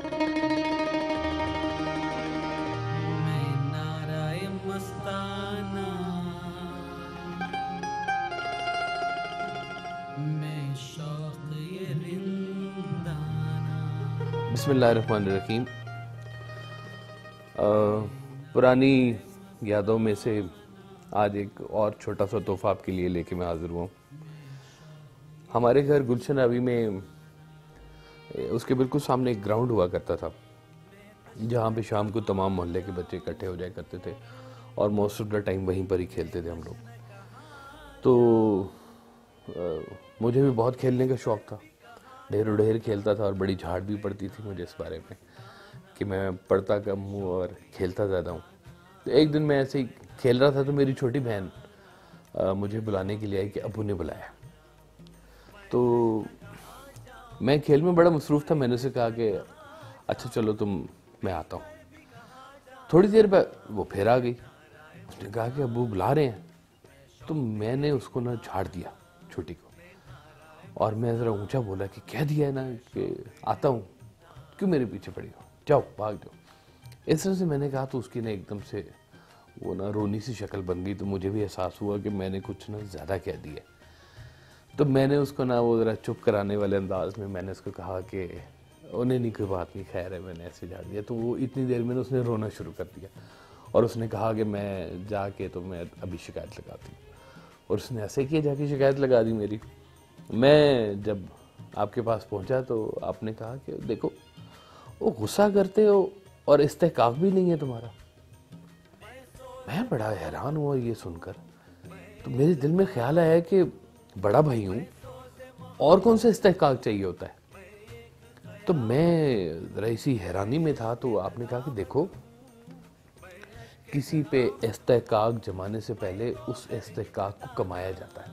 بسم اللہ الرحمن الرحیم۔ پرانی یادوں میں سے آج ایک اور چھوٹا سا تحفہ آپ کے لیے لے کے میں حاضر ہوا ہوں۔ ہمارے گھر گلشن روی میں اس کے بالکل سامنے ایک گراؤنڈ ہوا کرتا تھا، جہاں پہ شام کو تمام محلے کے بچے اکٹھے ہو جایا کرتے تھے اور موسٹ آف دا ٹائم وہیں پر ہی کھیلتے تھے ہم لوگ۔ تو مجھے بھی بہت کھیلنے کا شوق تھا، ڈھیر کھیلتا تھا، اور بڑی جھاڑ بھی پڑتی تھی مجھے اس بارے میں کہ میں پڑھتا کم ہوں اور کھیلتا زیادہ ہوں۔ تو ایک دن میں ایسے ہی کھیل رہا تھا تو میری چھوٹی بہن مجھے بلانے کے لیے آئی کہ ابو نے بلایا۔ تو میں کھیل میں بڑا مصروف تھا، میں نے اسے کہا کہ اچھا چلو میں آتا ہوں۔ تھوڑی دیر بعد وہ پھر آ گئی، اس نے کہا کہ ابو بلا رہے ہیں۔ تو میں نے اس کو جھاڑ دیا چھوٹی کو، اور میں ذرا اونچا بولا کہ کہہ دیا ہے نا کہ آتا ہوں، کیوں میرے پیچھے پڑی ہو، جاؤ بھاگ جاؤ۔ اس طرح سے میں نے کہا تو اس کی ایک دم سے وہ رونی سی شکل بن گئی، تو مجھے بھی احساس ہوا کہ میں نے کچھ زیادہ کہہ دیا۔ تو میں نے اس کو وہ ذرا چپ کرانے والے انداز میں نے اس کو کہا کہ انہیں نہیں، کوئی بات نہیں، خیر ہے، میں نے ایسے جھاڑ دیا۔ تو وہ اتنی دیر میں اس نے رونا شروع کر دیا، اور اس نے کہا کہ میں جا کے تو میں ابھی شکایت لگاتی ہوں۔ اور اس نے ایسے کیا، جا کے شکایت لگا دی میری۔ میں جب آپ کے پاس پہنچا تو آپ نے کہا کہ دیکھو، وہ غصہ کرتے ہو اور استحقاق بھی نہیں ہے تمہارا۔ میں بڑا حیران ہوا یہ سن کر، تو میرے دل میں خیال آیا کہ بڑا بھائی ہوں، اور کون سا استحقاق چاہیے ہوتا ہے۔ تو میں ذرا اسی حیرانی میں تھا، تو آپ نے کہا کہ دیکھو، کسی پہ استحقاق جمانے سے پہلے اس استحقاق کو کمایا جاتا ہے۔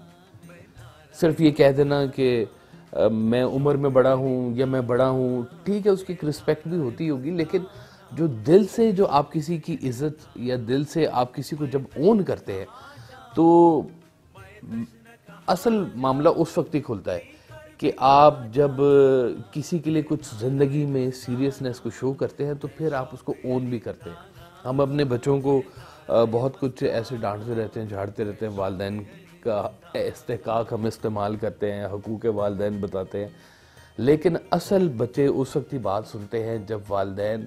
صرف یہ کہہ دینا کہ میں عمر میں بڑا ہوں یا میں بڑا ہوں، ٹھیک ہے، اس کی ایک رسپیکٹ بھی ہوتی ہوگی، لیکن جو دل سے جو آپ کسی کی عزت یا دل سے آپ کسی کو جب اون کرتے ہیں تو اصل معاملہ اس وقت ہی کھلتا ہے کہ آپ جب کسی کے لیے کچھ زندگی میں سیریسنس کو شو کرتے ہیں تو پھر آپ اس کو اون بھی کرتے ہیں۔ ہم اپنے بچوں کو بہت کچھ ایسے ڈانٹتے رہتے ہیں، جھاڑتے رہتے ہیں، والدین کا استحقاق ہم استعمال کرتے ہیں، حقوق والدین بتاتے ہیں، لیکن اصل بچے اس وقت ہی بات سنتے ہیں جب والدین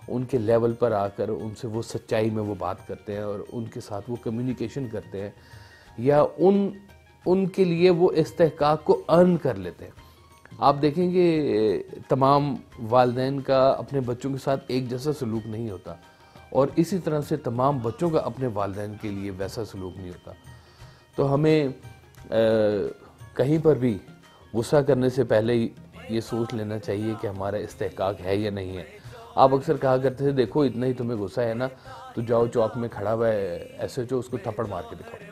ان کے لیول پر آ کر ان سے وہ سچائی میں وہ بات کرتے ہیں اور ان کے ساتھ وہ کمیونیکیشن کرتے ہیں، یا ان کے لیے وہ استحقاق کو ارن کر لیتے ہیں۔ آپ دیکھیں گے تمام والدین کا اپنے بچوں کے ساتھ ایک جیسا سلوک نہیں ہوتا، اور اسی طرح سے تمام بچوں کا اپنے والدین کے لیے ویسا سلوک نہیں ہوتا۔ تو ہمیں کہیں پر بھی غصہ کرنے سے پہلے یہ سوچ لینا چاہیے کہ ہمارا استحقاق ہے یا نہیں ہے۔ آپ اکثر کہا کرتے تھے دیکھو اتنا ہی تمہیں غصہ ہے نا تو جاؤ چوک میں کھڑا ہوا ہے ایس ایچ او، اس کو تھپڑ مار کے دکھاؤ،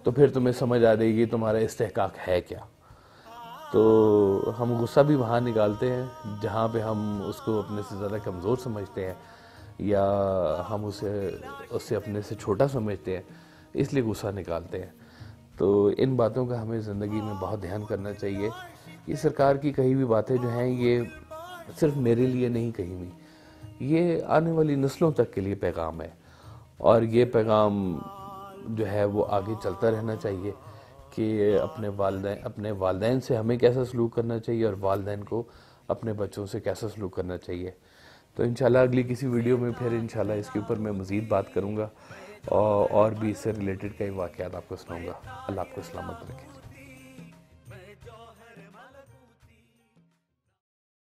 تو پھر تمہیں سمجھ آ جائے گی تمہارا استحقاق ہے کیا۔ تو ہم غصہ بھی وہاں نکالتے ہیں جہاں پہ ہم اس کو اپنے سے زیادہ کمزور سمجھتے ہیں، یا ہم اسے اپنے سے چھوٹا سمجھتے ہیں، اس لیے غصہ نکالتے ہیں۔ تو ان باتوں کا ہمیں زندگی میں بہت دھیان کرنا چاہیے۔ یہ سرکار کی کہی ہوئی باتیں جو ہیں یہ صرف میرے لیے نہیں کہی ہوئی، یہ آنے والی نسلوں تک کے لیے پیغام ہے، اور یہ پیغام جو ہے وہ آگے چلتا رہنا چاہیے کہ اپنے والدین سے ہمیں کیسا سلوک کرنا چاہیے اور والدین کو اپنے بچوں سے کیسا سلوک کرنا چاہیے۔ تو انشاءاللہ اگلی کسی ویڈیو میں پھر انشاءاللہ اس کے اوپر میں مزید بات کروں گا، اور بھی اس سے ریلیٹڈ کئی واقعات آپ کو سناؤں گا۔ اللہ آپ کو سلامت رکھے۔